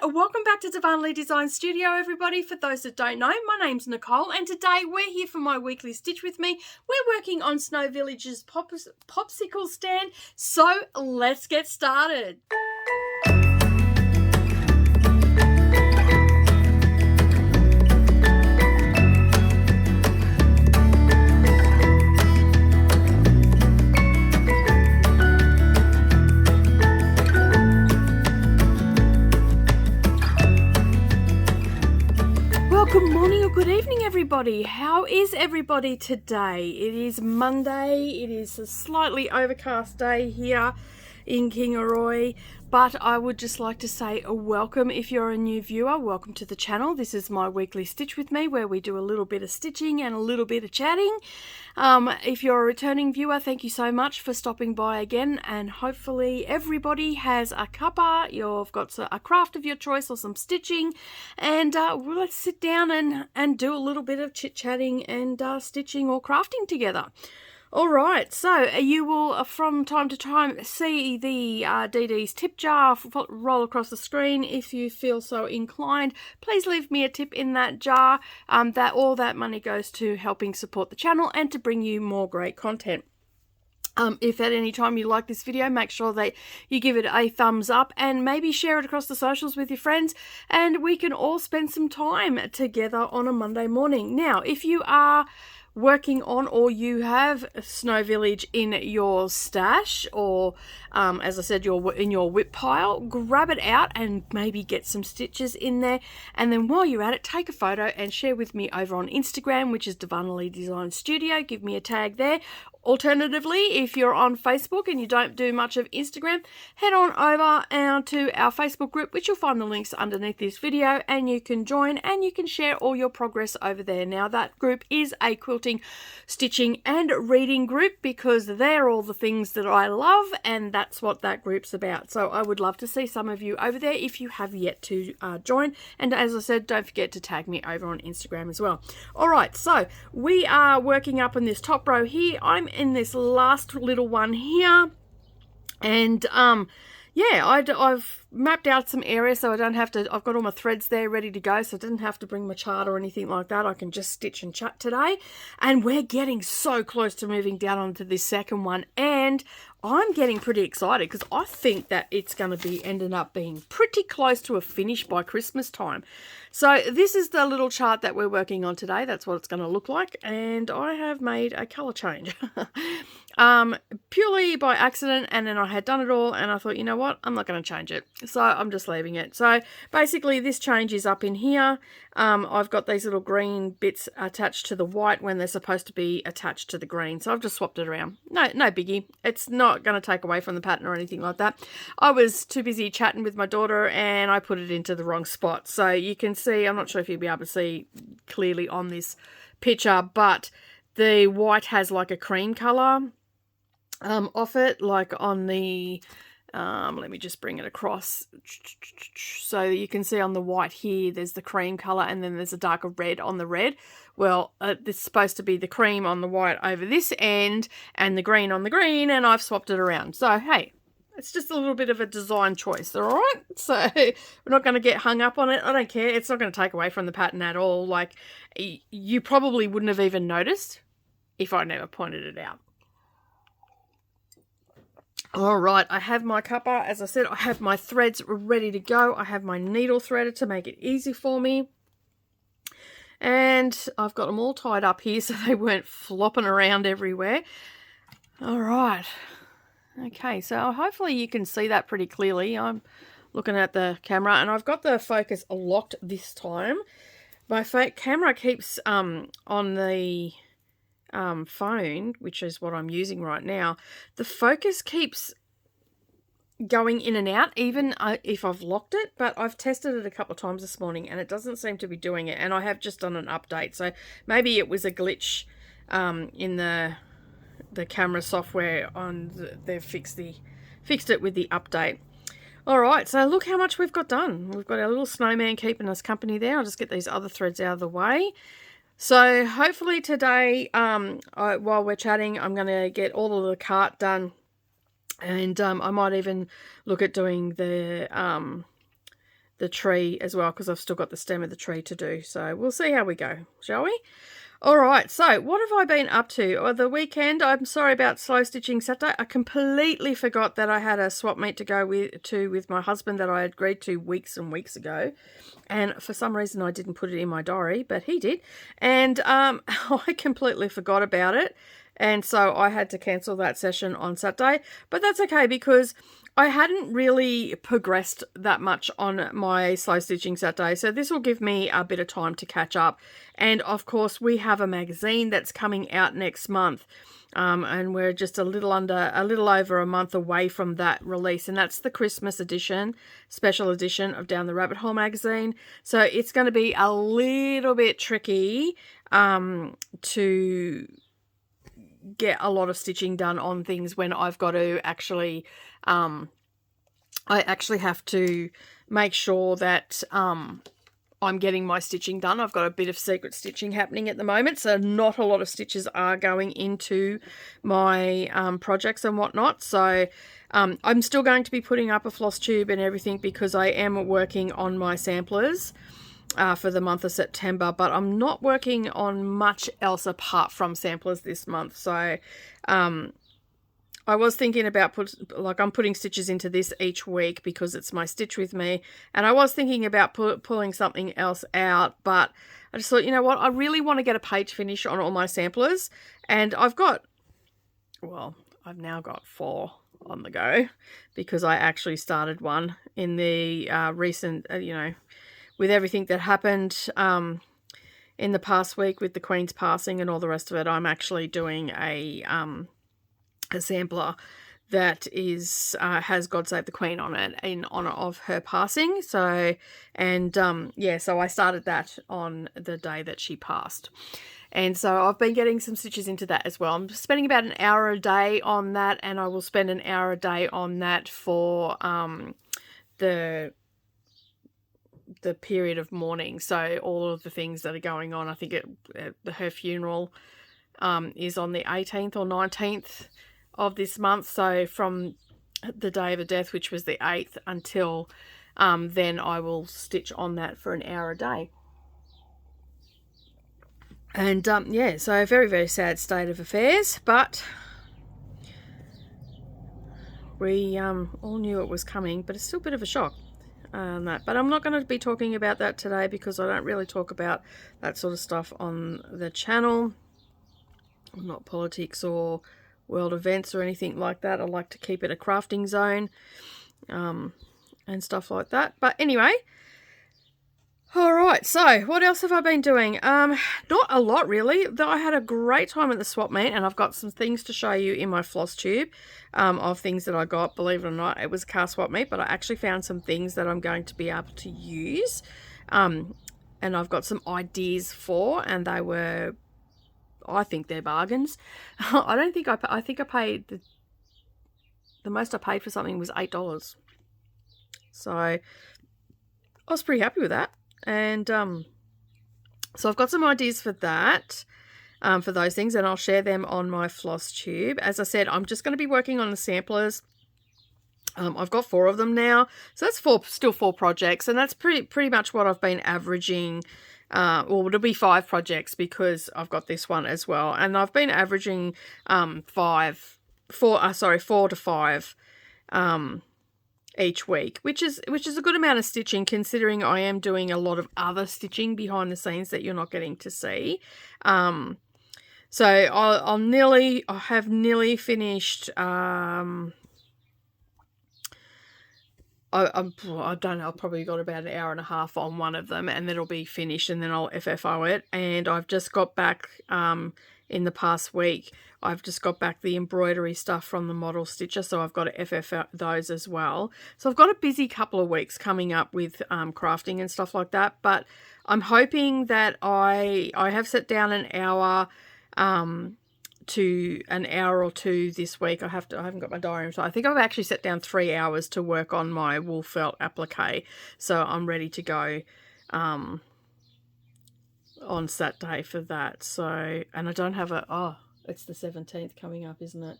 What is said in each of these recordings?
welcome back to Darvanalee Designs Studio, everybody. For those that don't know, my name's Nicole, and today we're here for my weekly Stitch with me. We're working on Snow Village's popsicle stand, so let's get started. Good morning or good evening, everybody. How is everybody today? It is Monday. It is a slightly overcast day here in Kingaroy, but I would just like to say a welcome if you're a new viewer. Welcome to the channel. This is my weekly Stitch with me, where we do a little bit of stitching and a little bit of chatting. If you're a returning viewer, thank you so much for stopping by again, and hopefully everybody has a cuppa, you've got a craft of your choice or some stitching, and let's sit down and do a little bit of chit-chatting and stitching or crafting together. Alright, so you will from time to time see the DDs tip jar roll across the screen. If you feel so inclined, please leave me a tip in that jar. All that money goes to helping support the channel and to bring you more great content. If at any time you like this video, make sure that you give it a thumbs up and maybe share it across the socials with your friends, and we can all spend some time together on a Monday morning. Now, if you are working on or you have Snow Village in your stash, or as I said, you're in your whip pile, grab it out and maybe get some stitches in there, and then while you're at it, take a photo and share with me over on Instagram, which is Darvanalee Designs Studio. Give me a tag there. Alternatively, if you're on Facebook and you don't do much of Instagram, head on over to our Facebook group, which you'll find the links underneath this video, and you can join and you can share all your progress over there. Now, that group is a quilting, stitching and reading group, because they're all the things that I love, and that's what that group's about. So I would love to see some of you over there if you have yet to join. And as I said, don't forget to tag me over on Instagram as well. All right, so we are working up in this top row here. I'm in this last little one here, and yeah, I've mapped out some areas so I don't have to, I've got all my threads there ready to go, so I didn't have to bring my chart or anything like that. I can just stitch and chat today, and we're getting so close to moving down onto this second one, and I'm getting pretty excited because I think that it's going to be ending up being pretty close to a finish by Christmas time. So this is the little chart that we're working on today. That's what it's going to look like, and I have made a colour change purely by accident, and then I had done it all and I thought, you know what, I'm not going to change it, so I'm just leaving it. So basically this change is up in here. I've got these little green bits attached to the white when they're supposed to be attached to the green, so I've just swapped it around. No biggie. It's not going to take away from the pattern or anything like that. I was too busy chatting with my daughter and I put it into the wrong spot. So you can see, I'm not sure if you'll be able to see clearly on this picture, but the white has like a cream colour off it, like on the let me just bring it across so you can see on the white here there's the cream colour, and then there's a darker red on the red. Well, it's supposed to be the cream on the white over this end and the green on the green, and I've swapped it around. So hey, it's just a little bit of a design choice, all right? So we're not going to get hung up on it. I don't care. It's not going to take away from the pattern at all. Like, you probably wouldn't have even noticed if I never pointed it out. All right, I have my cuppa. As I said, I have my threads ready to go. I have my needle threader to make it easy for me. And I've got them all tied up here so they weren't flopping around everywhere. All right. Okay, so hopefully you can see that pretty clearly. I'm looking at the camera and I've got the focus locked this time. My camera keeps on the phone, which is what I'm using right now. The focus keeps going in and out, even if I've locked it, but I've tested it a couple of times this morning and it doesn't seem to be doing it, and I have just done an update, so maybe it was a glitch in the camera software they've fixed it with the update. All right, so look how much we've got done. We've got our little snowman keeping us company there. I'll just get these other threads out of the way. So hopefully today, while we're chatting, I'm going to get all of the cart done, and I might even look at doing the the tree as well, because I've still got the stem of the tree to do. So we'll see how we go, shall we? All right, so what have I been up to? Oh, the weekend, I'm sorry about slow stitching Saturday. I completely forgot that I had a swap meet to go with my husband that I agreed to weeks and weeks ago. And for some reason I didn't put it in my diary, but he did. And I completely forgot about it. And so I had to cancel that session on Saturday. But that's okay, because I hadn't really progressed that much on my slow stitching Saturday, so this will give me a bit of time to catch up. And of course, we have a magazine that's coming out next month, and we're just a little over a month away from that release, and that's the Christmas edition, special edition of Down the Rabbit Hole magazine. So it's going to be a little bit tricky to get a lot of stitching done on things when I've got to actually I actually have to make sure that I'm getting my stitching done. I've got a bit of secret stitching happening at the moment, so not a lot of stitches are going into my projects and whatnot. So I'm still going to be putting up a floss tube and everything, because I am working on my samplers for the month of September, but I'm not working on much else apart from samplers this month. So I was thinking about I'm putting stitches into this each week because it's my stitch with me, and I was thinking about pulling something else out, but I just thought, you know what, I really want to get a page finish on all my samplers, and I've now got 4 on the go, because I actually started one in the recent, with everything that happened in the past week with the Queen's passing and all the rest of it. I'm actually doing a sampler that is has God Save the Queen on it in honor of her passing. So, and so I started that on the day that she passed. And so I've been getting some stitches into that as well. I'm spending about an hour a day on that, and I will spend an hour a day on that for the period of mourning. So all of the things that are going on. I think her funeral is on the 18th or 19th of this month. So from the day of the death, which was the 8th, until then I will stitch on that for an hour a day. And so a very, very sad state of affairs, but we all knew it was coming, but it's still a bit of a shock. But I'm not going to be talking about that today, because I don't really talk about that sort of stuff on the channel. Not politics or world events or anything like that. I like to keep it a crafting zone and stuff like that. But anyway, all right, so what else have I been doing? Not a lot, really. Though I had a great time at the swap meet, and I've got some things to show you in my floss tube of things that I got. Believe it or not, it was a car swap meet, but I actually found some things that I'm going to be able to use. And I've got some ideas for, and I think they're bargains. I think I paid the most I paid for something was $8. So I was pretty happy with that. And so I've got some ideas for that, for those things, and I'll share them on my floss tube. As I said, I'm just going to be working on the samplers. I've got 4 of them now, so that's still 4 projects, and that's pretty much what I've been averaging. Well, it'll be 5 projects because I've got this one as well, and I've been averaging 4 to 5 each week, which is a good amount of stitching, considering I am doing a lot of other stitching behind the scenes that you're not getting to see. So I have nearly finished. I don't know, I've probably got about an hour and a half on one of them, and then it'll be finished, and then I'll FFO it. And I've just got back in the past week, I've just got back the embroidery stuff from the model stitcher, so I've got to FF those as well. So I've got a busy couple of weeks coming up with crafting and stuff like that, but I'm hoping that I have set down an hour to an hour or 2 this week. I haven't got my diary, so I think I've actually set down 3 hours to work on my wool felt applique, so I'm ready to go on Saturday for that. So, and I don't have it's the 17th coming up, isn't it?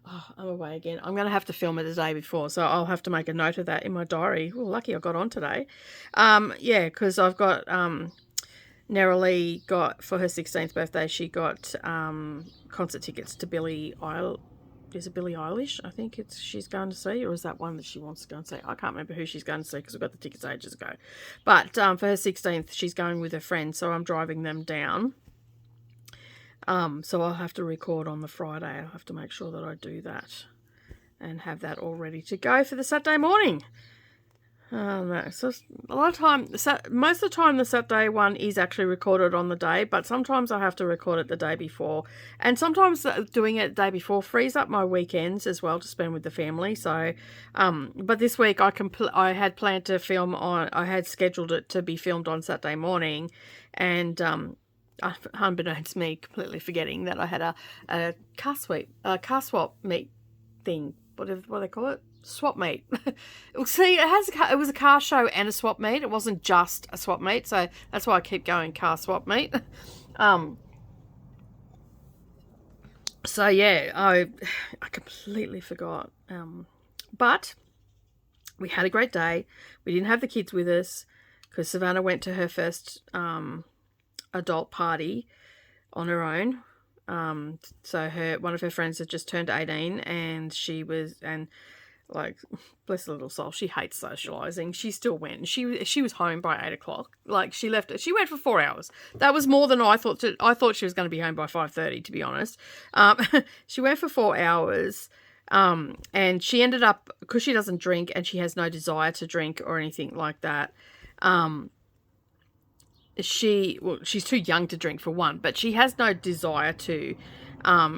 Oh, I'm away again. I'm going to have to film it the day before, so I'll have to make a note of that in my diary. Oh, lucky I got on today. Yeah, because I've got Nerolee got, for her 16th birthday, she got concert tickets to Billie Eilish, I think she's going to see, or is that one that she wants to go and see? I can't remember who she's going to see because we got the tickets ages ago. But for her 16th, she's going with her friend, so I'm driving them down. So I'll have to record on the Friday. I'll have to make sure that I do that and have that all ready to go for the Saturday morning. No, so a lot of time, most of the time the Saturday one is actually recorded on the day, but sometimes I have to record it the day before, and sometimes doing it the day before frees up my weekends as well to spend with the family. So, but this week I had planned to film on, I had scheduled it to be filmed on Saturday morning, and unbeknownst to me, completely forgetting that I had a car swap meet thing, what do they call it? Swap meet. See, it was a car show and a swap meet. It wasn't just a swap meet, so that's why I keep going car swap meet. So yeah, I completely forgot. But we had a great day. We didn't have the kids with us because Savannah went to her first adult party on her own. So one of her friends had just turned 18, and like, bless her little soul, she hates socialising. She still went. She was home by 8 o'clock. Like, she went for 4 hours. That was more than I thought. I thought she was going to be home by 5:30, to be honest. She went for 4 hours, and she ended up, because she doesn't drink and she has no desire to drink or anything like that. She's too young to drink for one, but she has no desire to.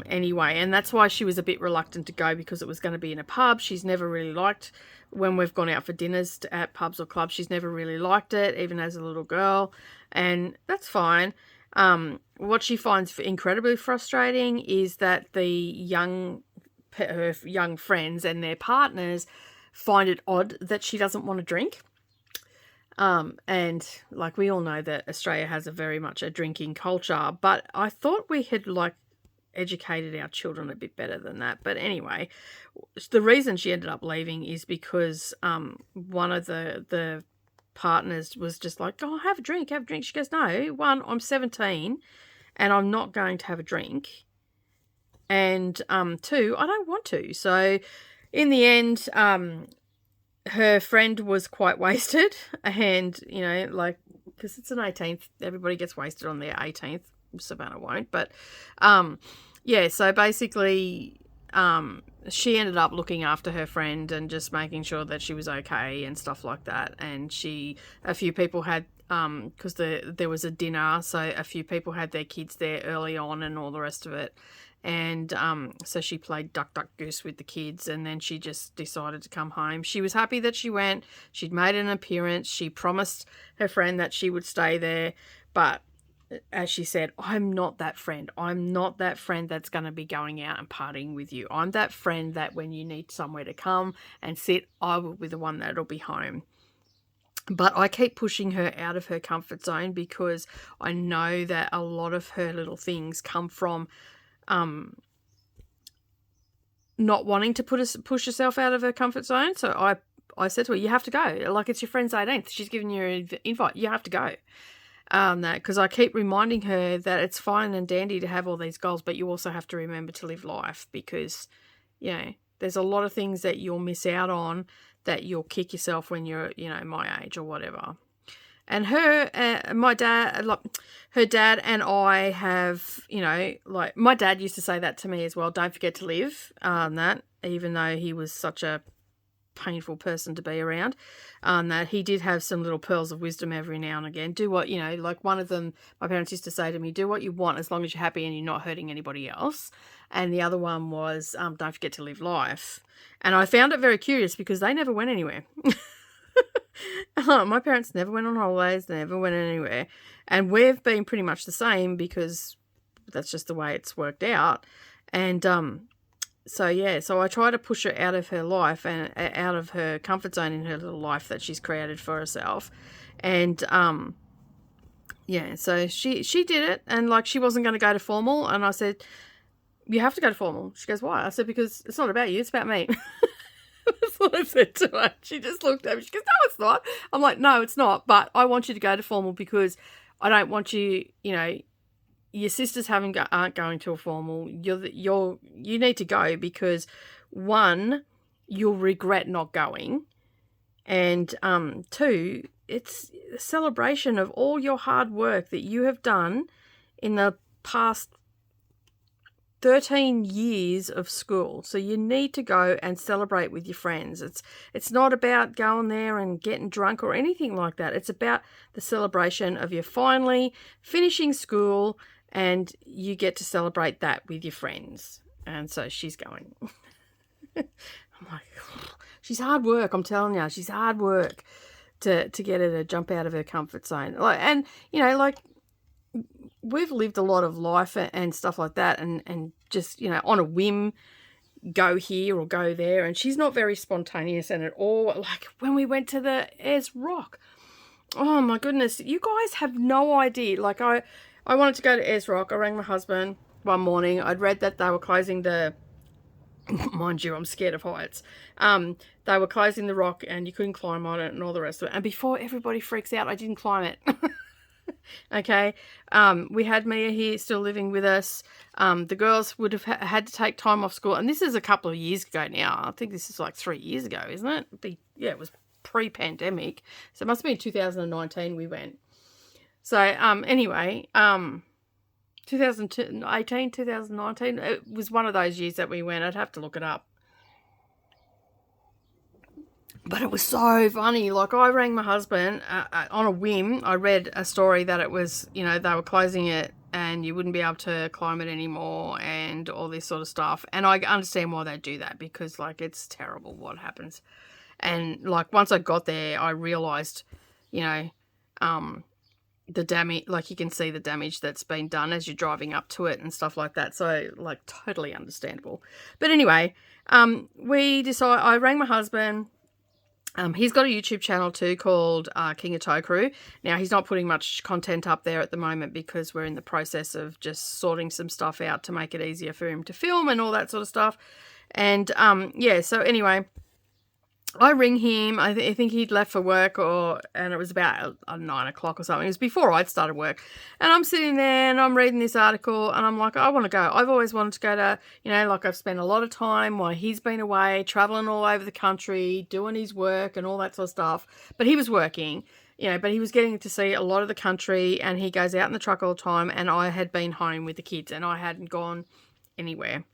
Anyway, and that's why she was a bit reluctant to go, because it was going to be in a pub. She's never really liked, when we've gone out for dinners at pubs or clubs, she's never really liked it, even as a little girl, and that's fine. What she finds incredibly frustrating is that her young friends and their partners find it odd that she doesn't want to drink. And like, we all know that Australia has very much a drinking culture, but I thought we had educated our children a bit better than that. But anyway, the reason she ended up leaving is because one of the partners was just like, oh, have a drink. She goes, no, one, I'm 17 and I'm not going to have a drink, and two, I don't want to. So in the end, her friend was quite wasted, and because it's an 18th, everybody gets wasted on their 18th. Savannah won't, but yeah, so basically she ended up looking after her friend and just making sure that she was okay and stuff like that. And a few people had, because there was a dinner, so a few people had their kids there early on and all the rest of it. And so she played duck, duck, goose with the kids, and then she just decided to come home. She was happy that she went. She'd made an appearance. She promised her friend that she would stay there, but as she said, I'm not that friend. I'm not that friend that's going to be going out and partying with you. I'm that friend that when you need somewhere to come and sit, I will be the one that'll be home. But I keep pushing her out of her comfort zone, because I know that a lot of her little things come from not wanting to push herself out of her comfort zone. So I said to her, you have to go. Like, it's your friend's 18th. She's giving you an invite. You have to go. Because I keep reminding her that it's fine and dandy to have all these goals, but you also have to remember to live life, because, there's a lot of things that you'll miss out on, that you'll kick yourself when you're, my age or whatever. And her dad and I have, my dad used to say that to me as well. Don't forget to live, that, even though he was such a painful person to be around, that he did have some little pearls of wisdom every now and again. Do what, like one of them, my parents used to say to me, do what you want as long as you're happy and you're not hurting anybody else. And the other one was, don't forget to live life. And I found it very curious, because they never went anywhere. My parents never went on holidays, never went anywhere. And we've been pretty much the same, because that's just the way it's worked out. And so I try to push her out of her life and out of her comfort zone in her little life that she's created for herself. And so she did it, and like, she wasn't going to go to formal, and I said, you have to go to formal. She goes, why? I said, because it's not about you, it's about me. That's what I said to her. She just looked at me. She goes, no, it's not. I'm like, no, it's not. But I want you to go to formal because I don't want you, your sisters aren't going to a formal. You need to go because, one, you'll regret not going. And two, it's a celebration of all your hard work that you have done in the past 13 years of school. So you need to go and celebrate with your friends. It's not about going there and getting drunk or anything like that. It's about the celebration of you finally finishing school and you get to celebrate that with your friends. And so she's going. I'm like, she's hard work, I'm telling you. She's hard work to get her to jump out of her comfort zone. And we've lived a lot of life and stuff like that and just, on a whim, go here or go there. And she's not very spontaneous and at all. Like when we went to the Ayers Rock, oh my goodness, you guys have no idea. Like I wanted to go to Ayers Rock. I rang my husband one morning. I'd read that they were closing mind you, I'm scared of heights. They were closing the rock and you couldn't climb on it and all the rest of it. And before everybody freaks out, I didn't climb it. Okay. We had Mia here still living with us. The girls would have had to take time off school. And this is a couple of years ago now. I think this is like 3 years ago, isn't it? It was pre-pandemic. So it must have been 2019 we went. So anyway, 2018, 2019, it was one of those years that we went. I'd have to look it up. But it was so funny. Like I rang my husband on a whim. I read a story that it was, they were closing it and you wouldn't be able to climb it anymore and all this sort of stuff. And I understand why they do that because like it's terrible what happens. And like once I got there, I realized, the damage, like you can see the damage that's been done as you're driving up to it and stuff like that. So like totally understandable. But anyway, I rang my husband. He's got a YouTube channel too called Kingaroy Qld. Now, he's not putting much content up there at the moment because we're in the process of just sorting some stuff out to make it easier for him to film and all that sort of stuff. And, so anyway, I ring him. I think he'd left for work and it was about 9 o'clock or something. It was before I'd started work. And I'm sitting there and I'm reading this article and I'm like, I want to go. I've always wanted to go to, I've spent a lot of time while he's been away, traveling all over the country, doing his work and all that sort of stuff. But he was working, but he was getting to see a lot of the country and he goes out in the truck all the time. And I had been home with the kids and I hadn't gone anywhere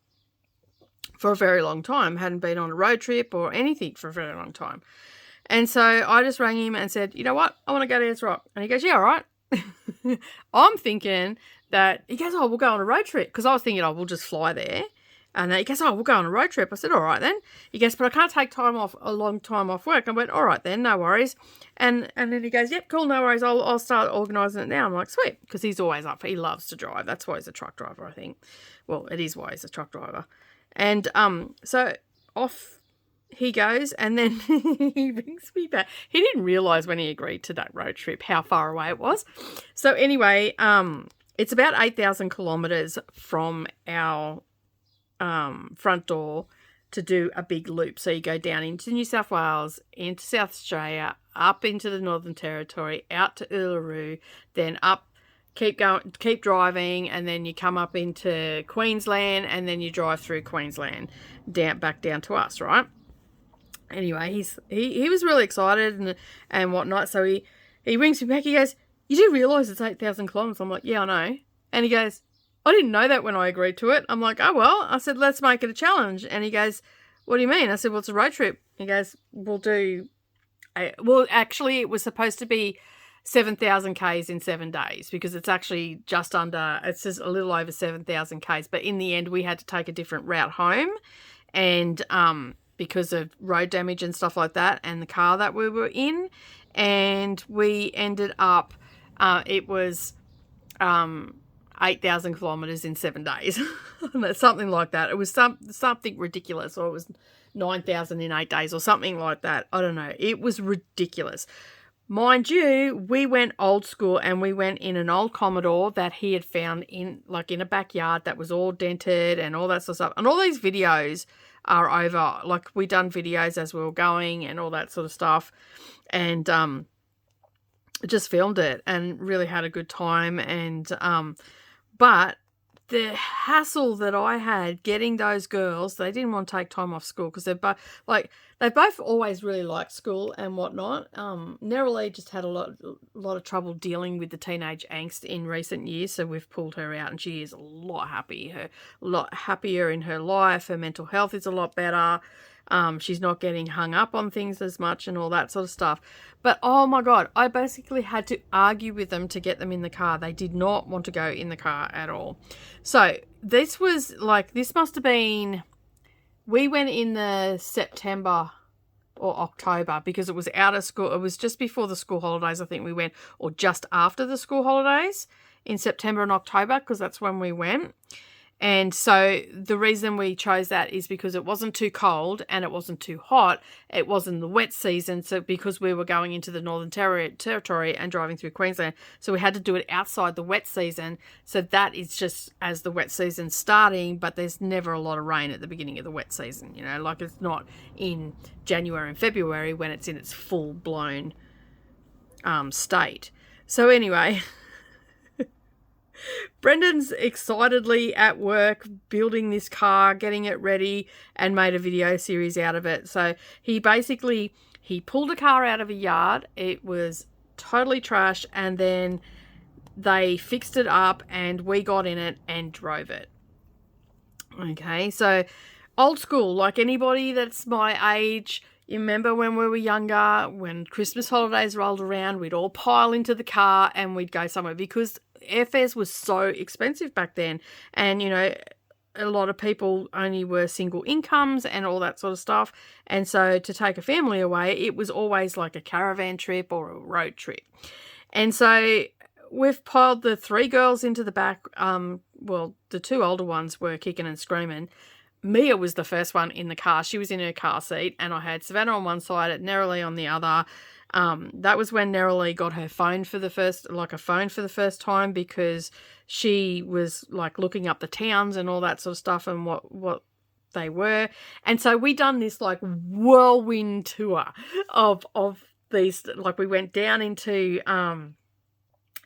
for a very long time, hadn't been on a road trip or anything for a very long time. And so I just rang him and said, you know what, I want to go to Ayers Rock. And he goes, yeah, all right. I'm thinking that, he goes, oh, we'll go on a road trip. Because I was thinking, oh, we'll just fly there. And he goes, oh, we'll go on a road trip. I said, all right then. He goes, but I can't take a long time off work. I went, all right then, no worries. And then he goes, yep, cool, no worries. I'll start organising it now. I'm like, sweet. Because he's always up. He loves to drive. That's why he's a truck driver, I think. Well, it is why he's a truck driver. And so off he goes and then he rings me back. He didn't realise when he agreed to that road trip how far away it was. So anyway, it's about 8,000 kilometres from our front door to do a big loop. So you go down into New South Wales, into South Australia, up into the Northern Territory, out to Uluru, then up, keep driving, and then you come up into Queensland, and then you drive through Queensland back down to us, right? Anyway, he was really excited and whatnot. So he rings me back. He goes, "You do realise it's 8,000 kilometres?" I'm like, "Yeah, I know." And he goes, "I didn't know that when I agreed to it." I'm like, "Oh well." I said, "Let's make it a challenge." And he goes, "What do you mean?" I said, "Well, it's a road trip." He goes, actually, it was supposed to be 7,000 Ks in 7 days because it's actually it's just a little over 7,000 Ks. But in the end, we had to take a different route home and because of road damage and stuff like that and the car that we were in. And we ended up, it was 8,000 kilometres in 7 days. Something like that. It was something ridiculous, or it was 9,000 in 8 days or something like that. I don't know. It was ridiculous. mind you, we went old school and we went in an old Commodore that he had found in a backyard that was all dented and all that sort of stuff. And all these videos are over. Like, we done videos as we were going and all that sort of stuff. And just filmed it and really had a good time. And but the hassle that I had getting those girls, they didn't want to take time off school because they're both they both always really liked school and whatnot. Neroli just had a lot of trouble dealing with the teenage angst in recent years, so we've pulled her out and she is a lot happier in her life. Her mental health is a lot better. She's not getting hung up on things as much and all that sort of stuff. But oh my God, I basically had to argue with them to get them in the car. They did not want to go in the car at all. So this must have been, we went in the September or October because it was out of school. It was just before the school holidays, I think we went, or just after the school holidays in September and October, because that's when we went. And so the reason we chose that is because it wasn't too cold and it wasn't too hot. It wasn't the wet season. So because we were going into the Northern Territory and driving through Queensland, so we had to do it outside the wet season. So that is just as the wet season starting, but there's never a lot of rain at the beginning of the wet season. You know, like it's not in January and February when it's in its full blown state. So anyway, Brendan's excitedly at work building this car, getting it ready, and made a video series out of it. So he pulled a car out of a yard. It was totally trashed, and then they fixed it up and we got in it and drove it. Okay, so old school, like anybody that's my age. You remember when we were younger, when Christmas holidays rolled around, we'd all pile into the car and we'd go somewhere because airfares was so expensive back then. And, you know, a lot of people only were single incomes and all that sort of stuff. And so to take a family away, it was always like a caravan trip or a road trip. And so we've piled the 3 girls into the back. Well, the 2 older ones were kicking and screaming. Mia was the first one in the car. She was in her car seat and I had Savannah on one side and Neroli on the other. That was when Neroli got her phone for the first time because she was like looking up the towns and all that sort of stuff and what they were. And so we done this like whirlwind tour of these, like we went down into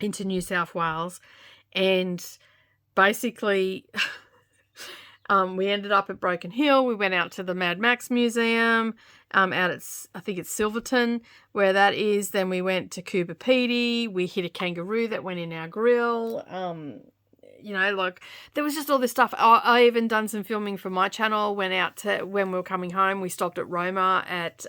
New South Wales and basically we ended up at Broken Hill. We went out to the Mad Max Museum out at, I think it's Silverton, where that is. Then we went to Coopapedy. We hit a kangaroo that went in our grill. You know, like there was just all this stuff. I even done some filming for my channel. Went out to, when we were coming home, we stopped at Roma at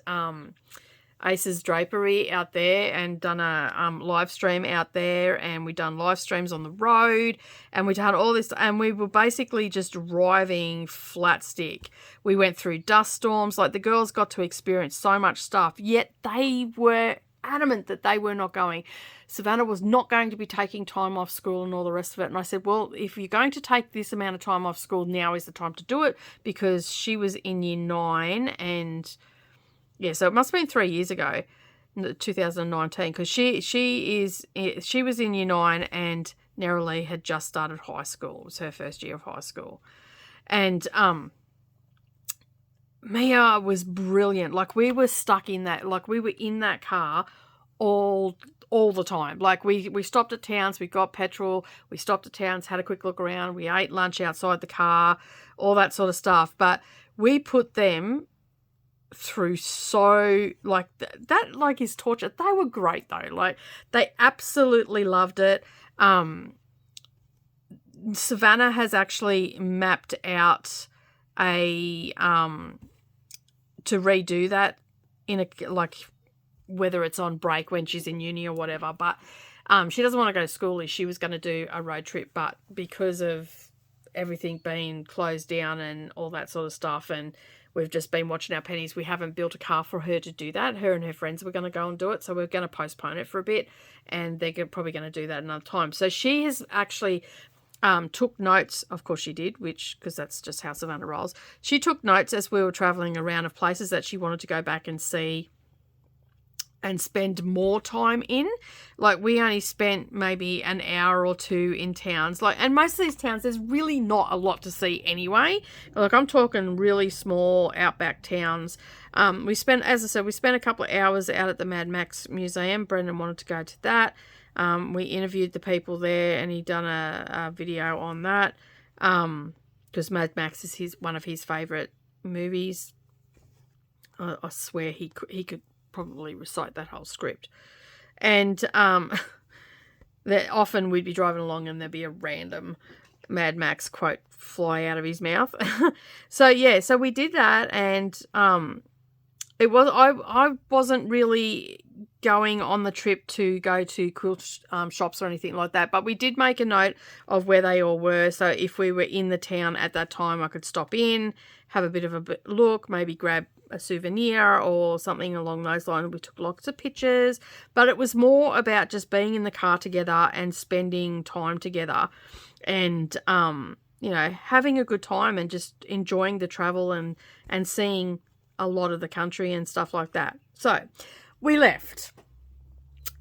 Ace's Drapery out there and done a live stream out there, and we done live streams on the road, and we done all this, and we were basically just driving flat stick. We went through dust storms. Like the girls got to experience so much stuff, yet they were adamant that they were not going. Savannah was not going to be taking time off school and all the rest of it. And I said, well, if you're going to take this amount of time off school, now is the time to do it, because she was in year 9 and yeah, so it must have been 3 years ago, 2019, because she was in year 9 and Neroli had just started high school. It was her first year of high school. And Mia was brilliant. Like we were stuck in that, like we were in that car all the time. Like we stopped at towns, we got petrol, we stopped at towns, had a quick look around, we ate lunch outside the car, all that sort of stuff. But we put them through so like that like is torture. They were great though. Like they absolutely loved it. Savannah has actually mapped out a to redo that in a, like, whether it's on break when she's in uni or whatever, but she doesn't want to go to school. She was going to do a road trip, but because of everything being closed down and all that sort of stuff, and we've just been watching our pennies, we haven't built a car for her to do that. Her and her friends were going to go and do it, so we're going to postpone it for a bit, and they're probably going to do that another time. So she has actually took notes, of course she did, because that's just how Savannah rolls. She took notes as we were travelling around of places that she wanted to go back and see and spend more time in. Like, we only spent maybe an hour or two in towns. Like, and most of these towns, there's really not a lot to see anyway. Like, I'm talking really small outback towns. We spent, as I said, we spent a couple of hours out at the Mad Max Museum. Brendan wanted to go to that. We interviewed the people there, and he done a video on that. Because Mad Max is one of his favourite movies. I swear he could probably recite that whole script. And that often we'd be driving along and there'd be a random Mad Max quote fly out of his mouth. So we did that, and it was I wasn't really going on the trip to go to quilt shops or anything like that, but we did make a note of where they all were, so if we were in the town at that time, I could stop in, have a bit of a look, maybe grab a souvenir or something along those lines. We took lots of pictures, but it was more about just being in the car together and spending time together, and having a good time and just enjoying the travel and seeing a lot of the country and stuff like that. So we left,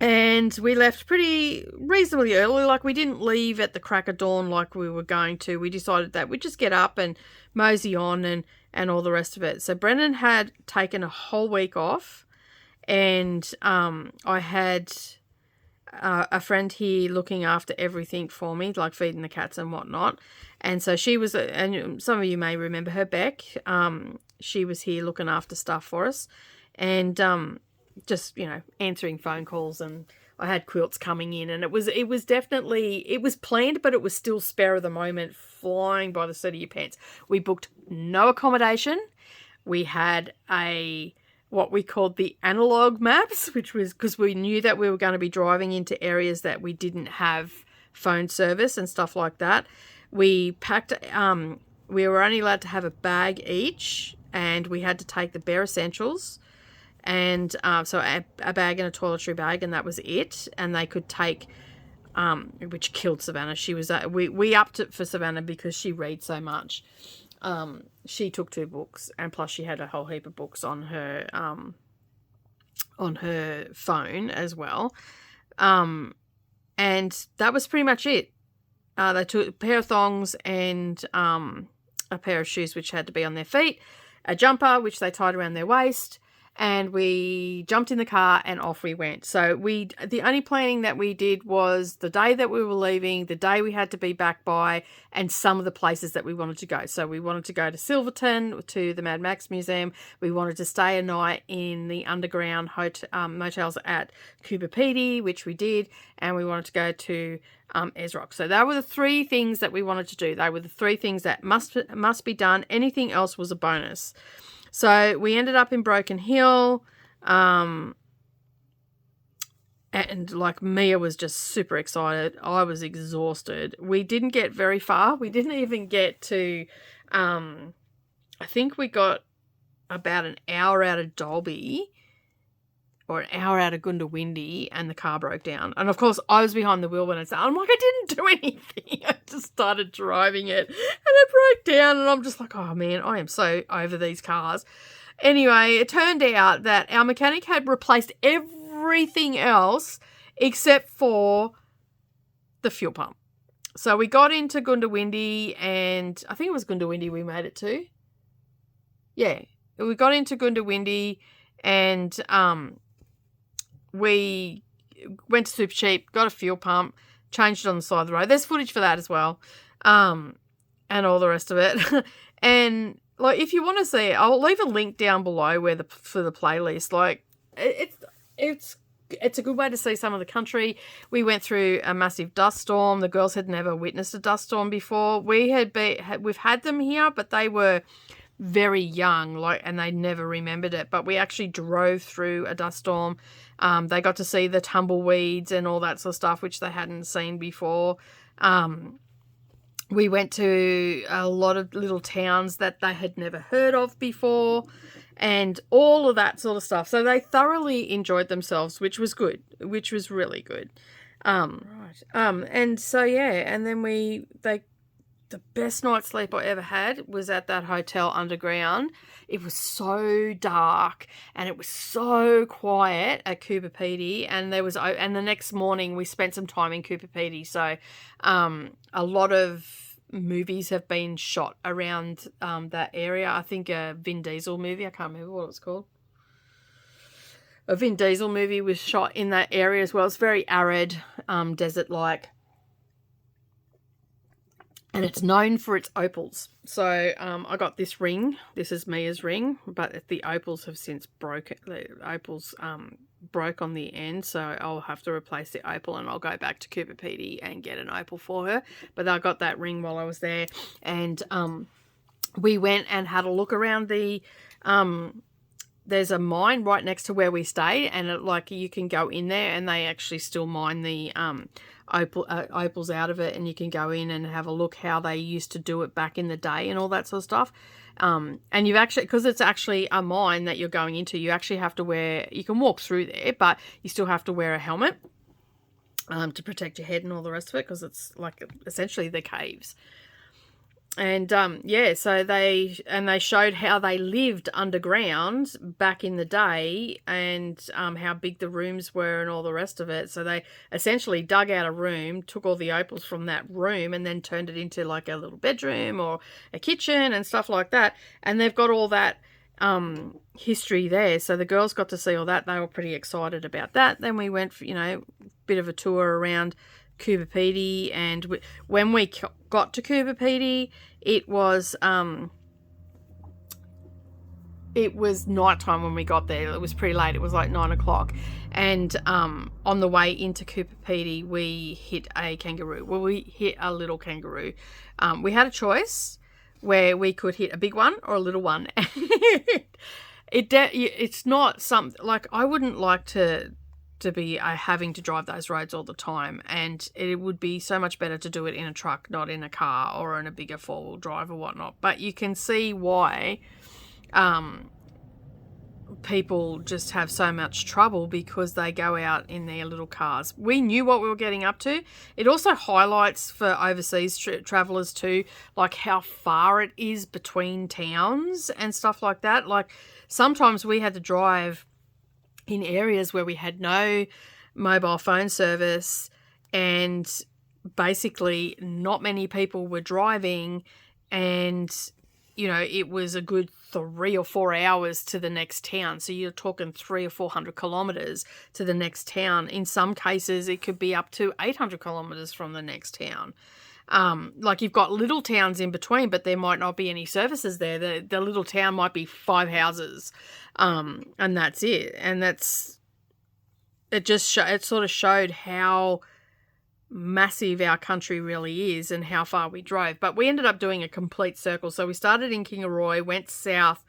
and we left pretty reasonably early. Like, we didn't leave at the crack of dawn like we were going to. We decided that we'd just get up and mosey on and all the rest of it. So Brendan had taken a whole week off, and I had a friend here looking after everything for me, like feeding the cats and whatnot. And so she was, and some of you may remember her, Beck. She was here looking after stuff for us, and just answering phone calls, and I had quilts coming in, and it was planned, but it was still spare of the moment, flying by the seat of your pants. We booked no accommodation. We had what we called the analog maps, which was because we knew that we were going to be driving into areas that we didn't have phone service and stuff like that. We packed, we were only allowed to have a bag each, and we had to take the bare essentials, and so a bag and a toiletry bag, and that was it. And they could take, which killed Savannah. She was we upped it for Savannah because she reads so much. She took 2 books, and plus she had a whole heap of books on her phone as well. And that was pretty much it. They took a pair of thongs and a pair of shoes which had to be on their feet, a jumper which they tied around their waist, and we jumped in the car and off we went. So the only planning that we did was the day that we were leaving, the day we had to be back by, and some of the places that we wanted to go. So we wanted to go to Silverton, to the Mad Max Museum. We wanted to stay a night in the underground motels at Cooper, which we did, and we wanted to go to Esrock. So they were the 3 things that we wanted to do. They were the 3 things that must be done. Anything else was a bonus. So we ended up in Broken Hill, and like Mia was just super excited. I was exhausted. We didn't get very far. We didn't even get to, I think we got about an hour out of Dalby, or an hour out of Goondiwindi, and the car broke down. And of course, I was behind the wheel when it started. I'm like, I didn't do anything. I just started driving it, and it broke down. And I'm just like, oh man, I am so over these cars. Anyway, it turned out that our mechanic had replaced everything else except for the fuel pump. So we got into Goondiwindi, and I think it was Goondiwindi we made it to. Yeah, we got into Goondiwindi, and we went to Super Cheap, got a fuel pump, changed it on the side of the road. There's footage for that as well, and all the rest of it. And like, if you want to see, I'll leave a link down below for the playlist. Like, it's a good way to see some of the country. We went through a massive dust storm. The girls had never witnessed a dust storm before. We've had them here, but they were very young, and they never remembered it. But we actually drove through a dust storm. They got to see the tumbleweeds and all that sort of stuff, which they hadn't seen before. We went to a lot of little towns that they had never heard of before, and all of that sort of stuff. So they thoroughly enjoyed themselves, which was good, which was really good. And so, yeah, and then the best night's sleep I ever had was at that hotel underground. It was so dark and it was so quiet at Coober Pedy, and the next morning we spent some time in Coober Pedy. So a lot of movies have been shot around that area. I think a Vin Diesel movie, I can't remember what it was called. A Vin Diesel movie was shot in that area as well. It's very arid, desert-like. And it's known for its opals. So I got this ring. This is Mia's ring, but the opals have since broken. The opals broke on the end, so I'll have to replace the opal, and I'll go back to Coober Pedy and get an opal for her. But I got that ring while I was there, and we went and had a look around the. There's a mine right next to where we stayed, and you can go in there, and they actually still mine the opals out of it, and you can go in and have a look how they used to do it back in the day and all that sort of stuff. And you've actually, because it's actually a mine that you're going into, you actually have to you can walk through there, but you still have to wear a helmet to protect your head and all the rest of it, because it's like essentially the caves. And so they showed how they lived underground back in the day, and how big the rooms were and all the rest of it. So they essentially dug out a room, took all the opals from that room, and then turned it into like a little bedroom or a kitchen and stuff like that. And they've got all that history there. So the girls got to see all that. They were pretty excited about that. Then we went for, bit of a tour around Coober Pedy, and when we got to Coober Pedy, it was nighttime when we got there. It was pretty late. It was like 9 o'clock, and on the way into Coober Pedy, we hit a kangaroo. Well, we hit a little kangaroo. We had a choice where we could hit a big one or a little one. It's not something like, I wouldn't like to be having to drive those roads all the time, and it would be so much better to do it in a truck, not in a car or in a bigger four-wheel drive or whatnot. But you can see why people just have so much trouble, because they go out in their little cars. We knew what we were getting up to. It also highlights for overseas travellers too, like how far it is between towns and stuff like that. Like sometimes we had to drive in areas where we had no mobile phone service, and basically not many people were driving, and it was a good 3 or 4 hours to the next town. So you're talking 300 or 400 kilometers to the next town. In some cases it could be up to 800 kilometers from the next town. Like you've got little towns in between, but there might not be any services there. The little town might be 5 houses, and that's it. And it sort of showed how massive our country really is and how far we drove. But we ended up doing a complete circle. So we started in Kingaroy, went south.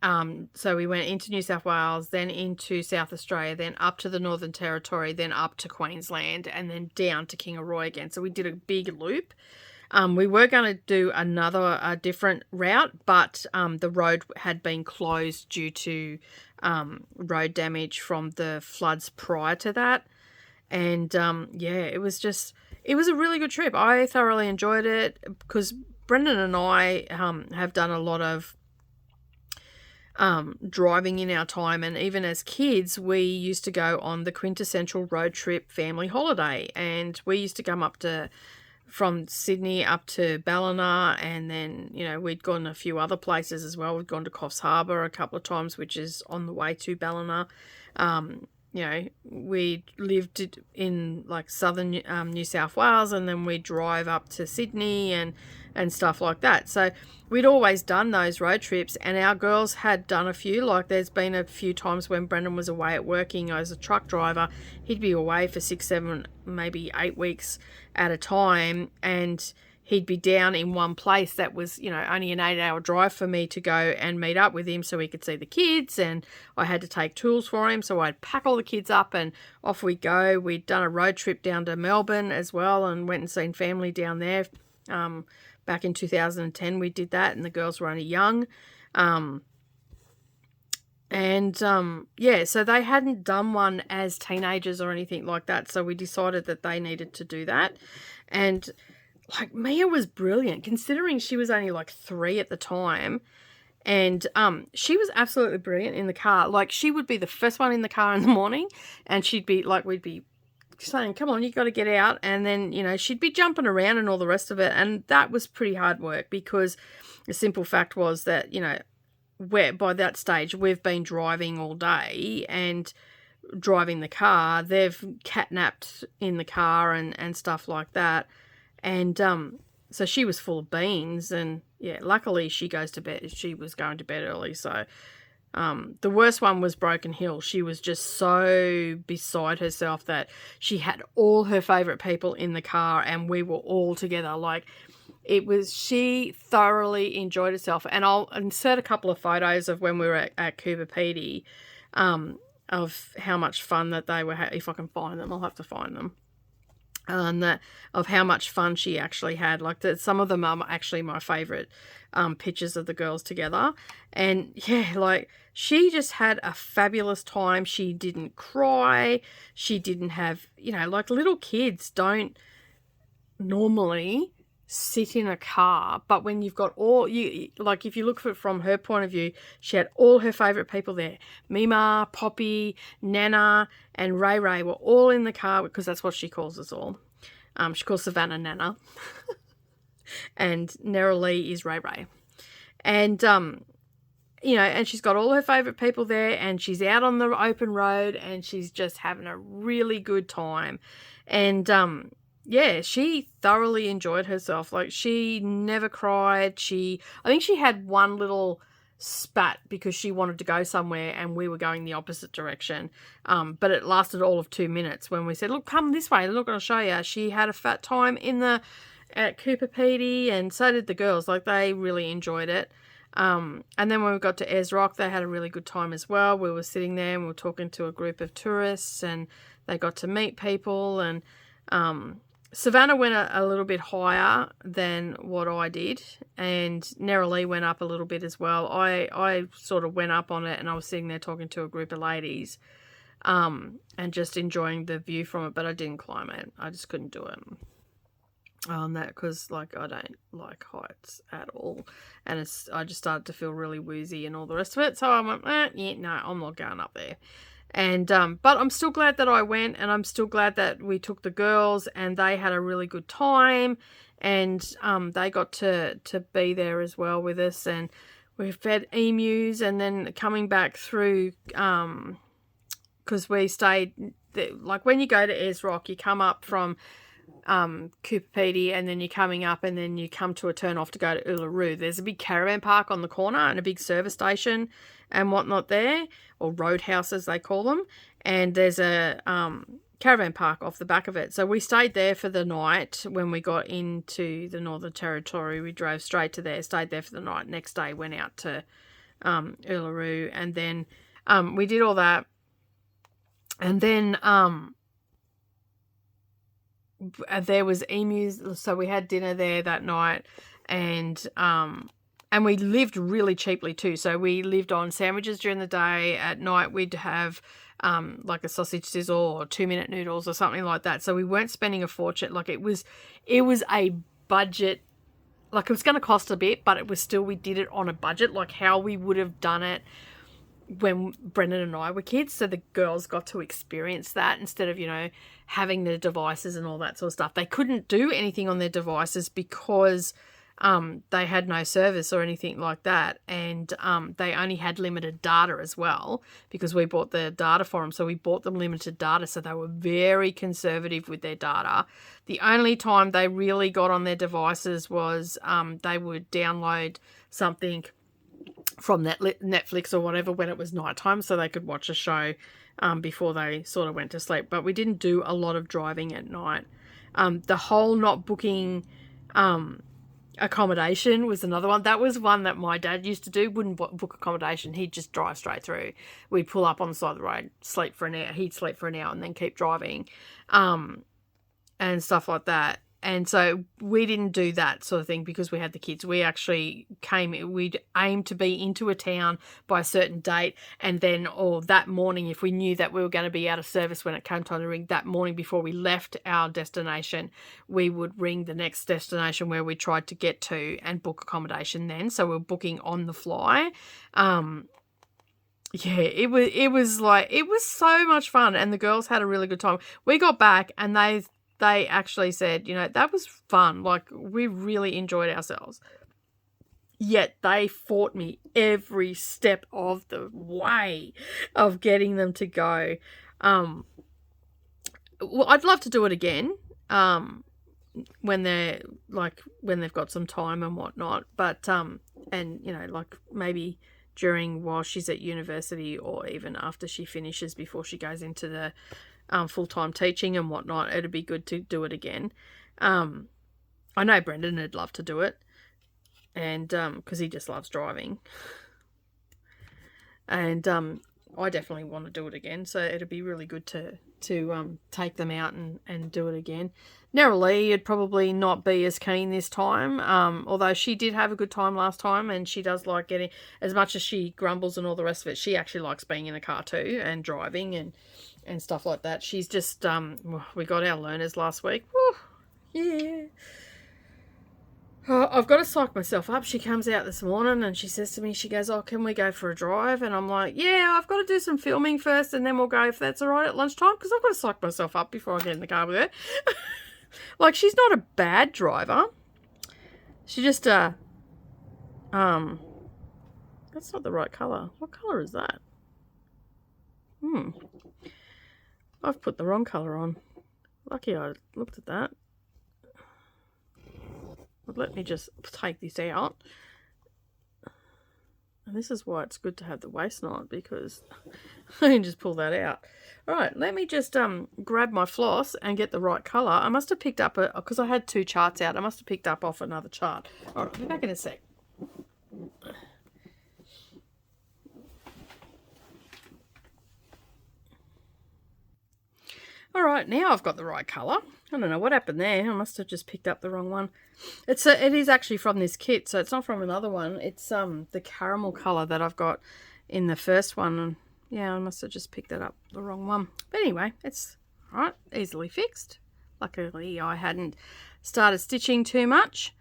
So we went into New South Wales, then into South Australia, then up to the Northern Territory, then up to Queensland, and then down to Kingaroy again. So we did a big loop. We were going to do a different route, but the road had been closed due to road damage from the floods prior to that. And it was a really good trip. I thoroughly enjoyed it, because Brendan and I have done a lot of driving in our time, and even as kids we used to go on the quintessential road trip family holiday, and we used to come from Sydney up to Ballina, and then we'd gone a few other places as well. We'd gone to Coffs Harbour a couple of times, which is on the way to Ballina. We lived in like southern New South Wales, and then we'd drive up to Sydney and stuff like that. So we'd always done those road trips, and our girls had done a few. Like there's been a few times when Brendan was away at working as a truck driver, he'd be away for 6, 7, maybe 8 weeks at a time, and he'd be down in one place that was, only an 8-hour drive for me to go and meet up with him so he could see the kids, and I had to take tools for him, so I'd pack all the kids up and off we go. We'd done a road trip down to Melbourne as well, and went and seen family down there. Back in 2010 we did that, and the girls were only young. So they hadn't done one as teenagers or anything like that, so we decided that they needed to do that. And like Mia was brilliant considering she was only like 3 at the time. And she was absolutely brilliant in the car. Like, she would be the first one in the car in the morning, and she'd be like, we'd be saying, come on, you got to get out. And then, you know, she'd be jumping around and all the rest of it. And that was pretty hard work, because the simple fact was that, you know, by that stage, we've been driving all day and driving the car. They've catnapped in the car and stuff like that. And so she was full of beans, and yeah, luckily she goes to bed. She was going to bed early. So the worst one was Broken Hill. She was just so beside herself that she had all her favorite people in the car, and we were all together. Like, she thoroughly enjoyed herself. And I'll insert a couple of photos of when we were at Cooper of how much fun that they were. If I can find them, I'll have to find them. Of how much fun she actually had. Like, some of them are actually my favorite pictures of the girls together. And yeah, like, she just had a fabulous time. She didn't cry. She didn't have, you know, like, little kids don't normally sit in a car, but when you've got like, if you look from her point of view, she had all her favorite people there. Mima, Poppy, Nana, and Ray Ray were all in the car, because that's what she calls us all. She calls Savannah Nana. And Nerali is Ray Ray. And you know, and she's got all her favorite people there, and she's out on the open road, and she's just having a really good time. And yeah, she thoroughly enjoyed herself. Like, she never cried. I think she had one little spat because she wanted to go somewhere and we were going the opposite direction. But it lasted all of 2 minutes when we said, look, come this way. Look, I'll show you. She had a fat time at Cooper Pedy, and so did the girls. Like, they really enjoyed it. And then when we got to Ayers Rock, they had a really good time as well. We were sitting there and we were talking to a group of tourists, and they got to meet people. And Savannah went a little bit higher than what I did, and Nerali went up a little bit as well. I sort of went up on it, and I was sitting there talking to a group of ladies, and just enjoying the view from it, but I didn't climb it. I just couldn't do it. Because, like, I don't like heights at all, and I just started to feel really woozy and all the rest of it. So I went, yeah, no, I'm not going up there. And but I'm still glad that I went, and I'm still glad that we took the girls, and they had a really good time, and they got to be there as well with us, and we fed emus. And then coming back through, because we stayed, like, when you go to Ayers Rock, you come up from Cooper Pedy, and then you're coming up, and then you come to a turn off to go to Uluru. There's a big caravan park on the corner and a big service station and whatnot there, or roadhouse as they call them, and there's a caravan park off the back of it. So we stayed there for the night. When we got into the Northern Territory, we drove straight to there, stayed there for the night. Next day went out to Uluru, and then we did all that, and then there was emus, so we had dinner there that night, and we lived really cheaply too. So we lived on sandwiches during the day. At night we'd have like a sausage sizzle or 2-minute noodles or something like that. So we weren't spending a fortune. Like, it was a budget. Like, it was going to cost a bit, but it was still, we did it on a budget, like how we would have done it when Brendan and I were kids. So the girls got to experience that instead of, you know, having their devices and all that sort of stuff. They couldn't do anything on their devices because they had no service or anything like that, and they only had limited data as well, because we bought the data for them. So we bought them limited data, so they were very conservative with their data. The only time they really got on their devices was they would download something from Netflix or whatever when it was nighttime, so they could watch a show before they sort of went to sleep. But we didn't do a lot of driving at night. The whole not booking accommodation was another one. That was one that my dad used to do. Wouldn't book accommodation. He'd just drive straight through. We'd pull up on the side of the road, sleep for an hour. He'd sleep for an hour and then keep driving, and stuff like that. And so we didn't do that sort of thing because we had the kids. We actually we'd aimed to be into a town by a certain date, and then that morning, if we knew that we were going to be out of service when it came time to ring, that morning before we left our destination, we would ring the next destination where we tried to get to and book accommodation then. So we're booking on the fly. Yeah, it was so much fun, and the girls had a really good time. We got back and they actually said, that was fun. Like, we really enjoyed ourselves. Yet they fought me every step of the way of getting them to go. Well, I'd love to do it again. When they've got some time and whatnot, but maybe while she's at university, or even after she finishes, before she goes into the full-time teaching and whatnot, it'd be good to do it again. I know Brendan would love to do it, and because he just loves driving, and I definitely want to do it again, so it'd be really good to take them out and do it again. Narrowly, it'd probably not be as keen this time, although she did have a good time last time, and she does like getting, as much as she grumbles and all the rest of it, she actually likes being in a car too, and driving and stuff like that. She's just, we got our learners last week. Woo, yeah. I've got to psych myself up. She comes out this morning and she says to me, she goes, can we go for a drive? And I'm like, yeah, I've got to do some filming first, and then we'll go, if that's all right, at lunchtime, because I've got to psych myself up before I get in the car with her. Like, she's not a bad driver. She just, that's not the right colour. What colour is that? I've put the wrong colour on. Lucky I looked at that. But let me just take this out. And this is why it's good to have the waist knot, because I can just pull that out. All right, let me just grab my floss and get the right colour. I must have picked up, because I had 2 charts out, I must have picked up off another chart. All right, I'll be back in a sec. All right, now I've got the right colour. I don't know what happened there. I must have just picked up the wrong one. It is actually from this kit, so it's not from another one. It's the caramel colour that I've got in the first one. And yeah, I must have just picked that up, the wrong one. But anyway, it's all right, easily fixed. Luckily, I hadn't started stitching too much.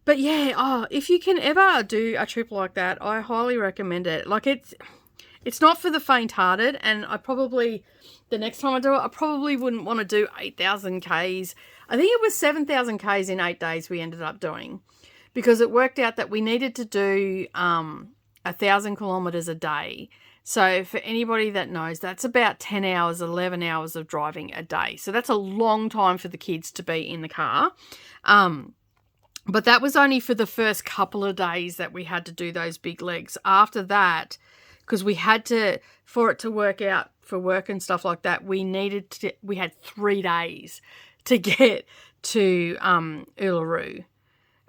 But yeah, if you can ever do a trip like that, I highly recommend it. Like, it's not for the faint-hearted, and the next time I do it, I probably wouldn't want to do 8,000 Ks. I think it was 7,000 Ks in 8 days we ended up doing, because it worked out that we needed to do 1,000 kilometres a day. So for anybody that knows, that's about 10 hours, 11 hours of driving a day. So that's a long time for the kids to be in the car. But that was only for the first couple of days that we had to do those big legs. After that, because we had to, for it to work out for work and stuff like that, we had 3 days to get to Uluru.